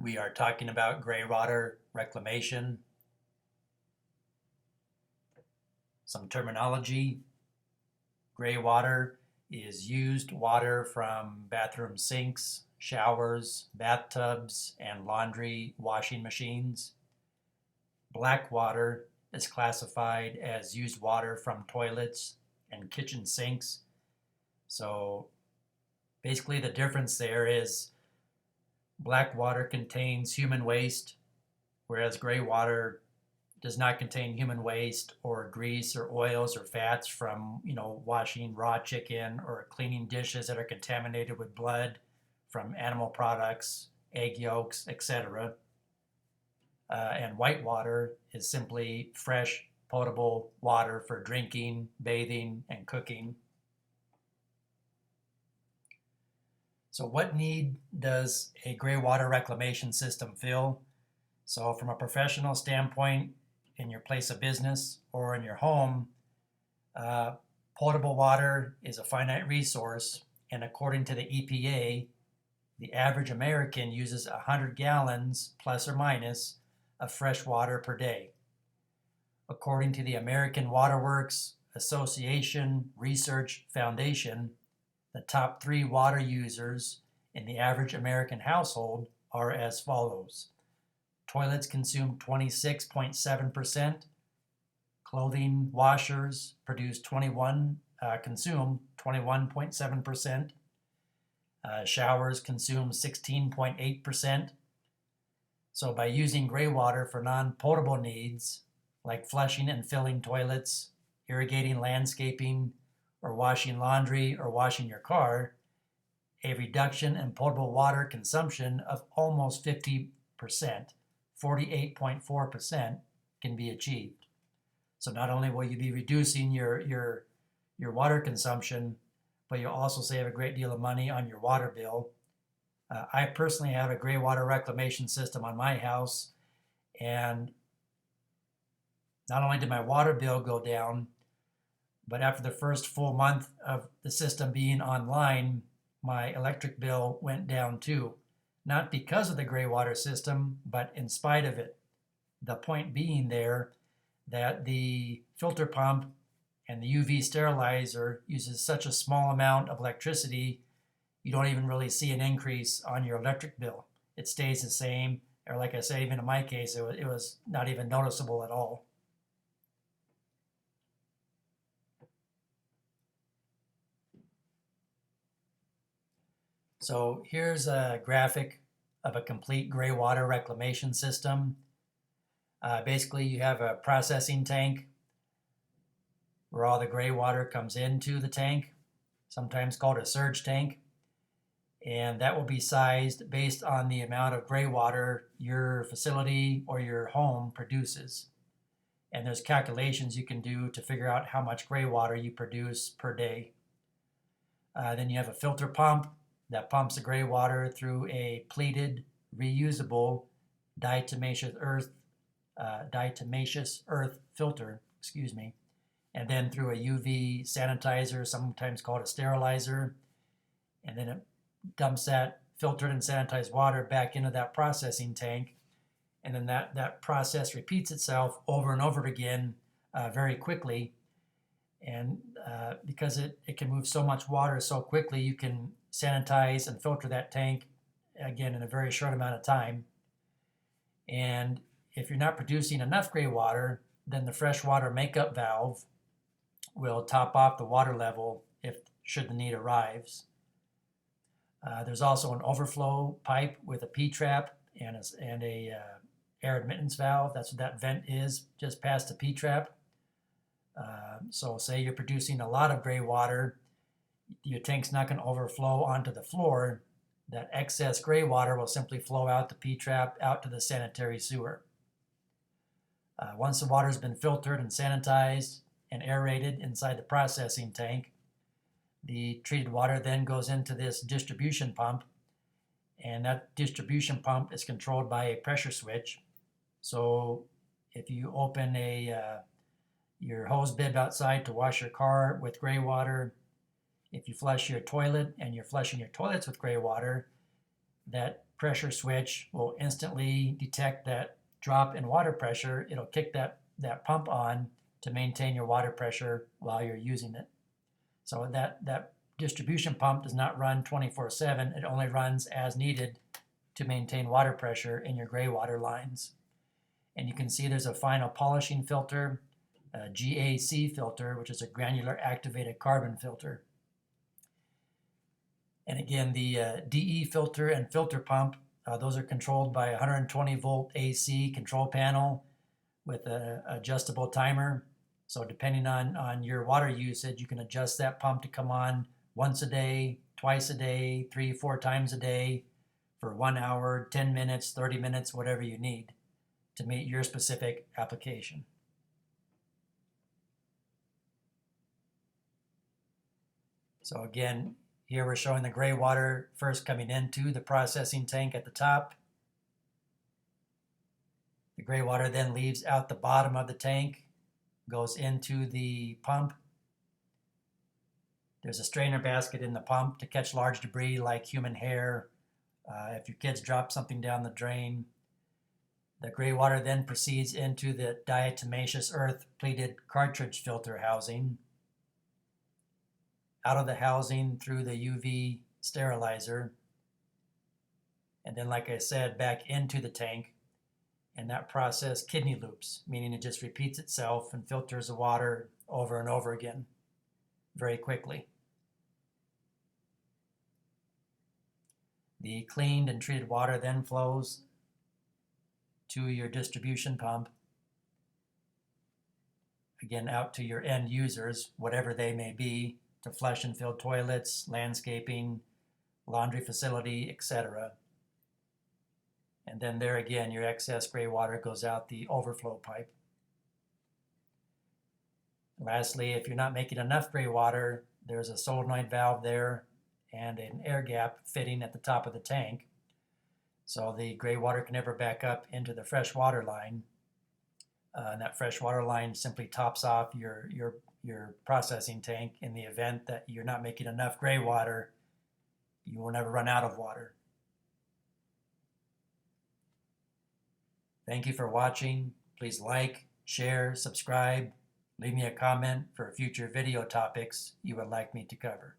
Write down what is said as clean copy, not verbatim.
We are talking about graywater reclamation, some terminology. Graywater is used water from bathroom sinks, showers, bathtubs, and laundry washing machines. Black water is classified as used water from toilets and kitchen sinks. So basically the difference there is black water contains human waste, whereas gray water does not contain human waste or grease or oils or fats from, washing raw chicken or cleaning dishes that are contaminated with blood from animal products, egg yolks, etc. And white water is simply fresh, potable water for drinking, bathing, and cooking. So what need does a graywater reclamation system fill? So from a professional standpoint, in your place of business or in your home, potable water is a finite resource, and according to the EPA, the average American uses 100 gallons plus or minus of fresh water per day. According to the American Waterworks Association Research Foundation, the top 3 water users in the average American household are as follows. Toilets consume 26.7%. Clothing washers consume 21.7%. Showers consume 16.8%. So by using gray water for non-potable needs, like flushing and filling toilets, irrigating landscaping, or washing laundry or washing your car, a reduction in potable water consumption of almost 50%, 48.4%, can be achieved. So not only will you be reducing your water consumption, but you'll also save a great deal of money on your water bill. I personally have a graywater reclamation system on my house, and not only did my water bill go down, but after the first full month of the system being online, my electric bill went down too. Not because of the graywater system, but in spite of it. The point being there that the filter pump and the UV sterilizer uses such a small amount of electricity, you don't even really see an increase on your electric bill. It stays the same, or like I said, even in my case, it was not even noticeable at all. So here's a graphic of a complete graywater reclamation system. Basically, you have a processing tank where all the gray water comes into the tank, sometimes called a surge tank. And that will be sized based on the amount of gray water your facility or your home produces. And there's calculations you can do to figure out how much gray water you produce per day. Then you have a filter pump that pumps the gray water through a pleated, reusable diatomaceous earth filter, and then through a UV sanitizer, sometimes called a sterilizer, and then it dumps that filtered and sanitized water back into that processing tank, and then that process repeats itself over and over again very quickly. And because it can move so much water so quickly, you can sanitize and filter that tank again in a very short amount of time. And if you're not producing enough gray water, then the freshwater makeup valve will top off the water level should the need arrives. There's also an overflow pipe with a P-trap and a air admittance valve. That's what that vent is, just past the P-trap. So say you're producing a lot of gray water, your tank's not going to overflow onto the floor. That excess gray water will simply flow out the P-trap out to the sanitary sewer. Once the water's been filtered and sanitized and aerated inside the processing tank, the treated water then goes into this distribution pump, and that distribution pump is controlled by a pressure switch. So if you open your hose bib outside to wash your car with gray water, if you flush your toilet and you're flushing your toilets with gray water, that pressure switch will instantly detect that drop in water pressure. It'll kick that pump on to maintain your water pressure while you're using it. So that distribution pump does not run 24/7. It only runs as needed to maintain water pressure in your gray water lines. And you can see there's a final polishing filter, a GAC filter, which is a granular activated carbon filter. And again, the DE filter and filter pump, those are controlled by a 120 volt AC control panel with an adjustable timer. So depending on your water usage, you can adjust that pump to come on once a day, twice a day, 3-4 times a day for 1 hour, 10 minutes, 30 minutes, whatever you need to meet your specific application. So again, here we're showing the gray water first coming into the processing tank at the top. The gray water then leaves out the bottom of the tank, goes into the pump. There's a strainer basket in the pump to catch large debris like human hair. If your kids drop something down the drain. The gray water then proceeds into the diatomaceous earth pleated cartridge filter housing. Out of the housing through the UV sterilizer. And then, like I said, back into the tank. And that process kidney loops, meaning it just repeats itself and filters the water over and over again very quickly. The cleaned and treated water then flows to your distribution pump, again out to your end users, whatever they may be, to flush and fill toilets, landscaping, laundry facility, etc. And then there again, your excess gray water goes out the overflow pipe. Lastly, if you're not making enough gray water, there's a solenoid valve there and an air gap fitting at the top of the tank. So the gray water can never back up into the fresh water line. And that fresh water line simply tops off your processing tank in the event that you're not making enough gray water. You will never run out of water. Thank you for watching. Please like, share, subscribe, leave me a comment for future video topics you would like me to cover.